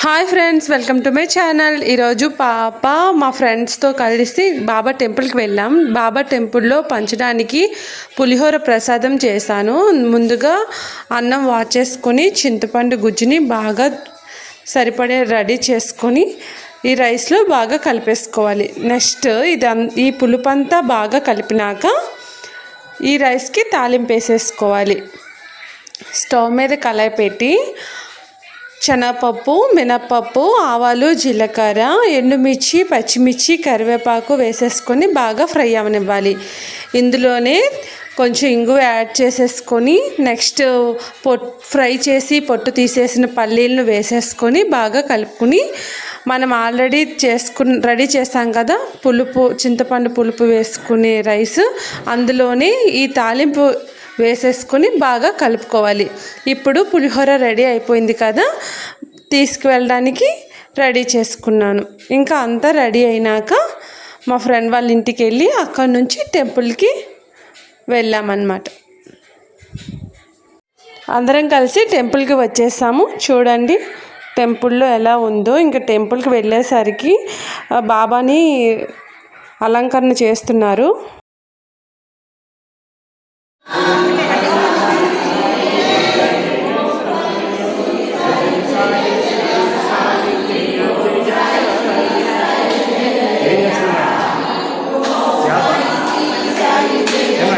Hi friends, welcome to my channel. ఈరోజు పాప మా ఫ్రెండ్స్తో కలిసి బాబా టెంపుల్కి వెళ్ళాం. బాబా టెంపుల్లో పంచడానికి పులిహోర ప్రసాదం చేశాను. ముందుగా అన్నం వాష్ చేసుకొని చింతపండు గుజ్జుని బాగా సరిపడే రెడీ చేసుకొని ఈ రైస్లో బాగా కలిపేసుకోవాలి. నెక్స్ట్ ఈ పులుపంతా బాగా కలిపినాక ఈ రైస్కి తాలింపు వేసేసుకోవాలి. స్టవ్ మీద కళాయి పెట్టి శనగపప్పు, మినప్పప్పు, ఆవాలు, జీలకర్ర, ఎండుమిర్చి, పచ్చిమిర్చి, కరివేపాకు వేసేసుకొని బాగా ఫ్రై అవనివ్వాలి. ఇందులోనే కొంచెం ఇంగువ యాడ్ చేసేసుకొని నెక్స్ట్ ఫ్రై చేసి పొట్టు తీసేసిన పల్లీలను వేసేసుకొని బాగా కలుపుకొని మనం ఆల్రెడీ రెడీ చేసాం కదా చింతపండు పులుపు వేసుకునే రైస్, అందులోనే ఈ తాలింపు వేసేసుకొని బాగా కలుపుకోవాలి. ఇప్పుడు పులిహోర రెడీ అయిపోయింది కదా, తీసుకువెళ్ళడానికి రెడీ చేసుకున్నాను. ఇంకా అంతా రెడీ అయినాక మా ఫ్రెండ్ వాళ్ళ ఇంటికి వెళ్ళి అక్కడి నుంచి టెంపుల్కి వెళ్ళామన్నమాట. అందరం కలిసి టెంపుల్కి వచ్చేసాము. చూడండి టెంపుల్లో ఎలా ఉందో. ఇంకా టెంపుల్కి వెళ్ళేసరికి బాబాని అలంకరణ చేస్తున్నారు.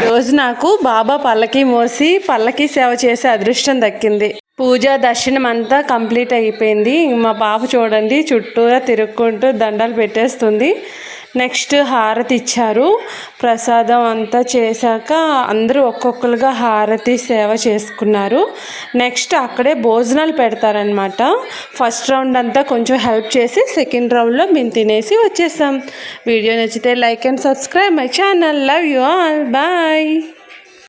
రోజు నాకు బాబా పల్లకి మోసి పల్లకి సేవ చేసే అదృష్టం దక్కింది. పూజ దర్శనం అంతా కంప్లీట్ అయిపోయింది. మా పాప చూడండి చుట్టూరా తిరుక్కుంటూ దండాలు పెట్టేస్తుంది. నెక్స్ట్ హారతి ఇచ్చారు. ప్రసాదం అంతా చేశాక అందరూ ఒక్కొక్కరుగా హారతి సేవ చేసుకున్నారు. నెక్స్ట్ అక్కడే భోజనాలు పెడతారనమాట. ఫస్ట్ రౌండ్ అంతా కొంచెం హెల్ప్ చేసి సెకండ్ రౌండ్లో మేము తినేసి వచ్చేసాం. వీడియో నచ్చితే like and subscribe my channel. Love you all. Bye.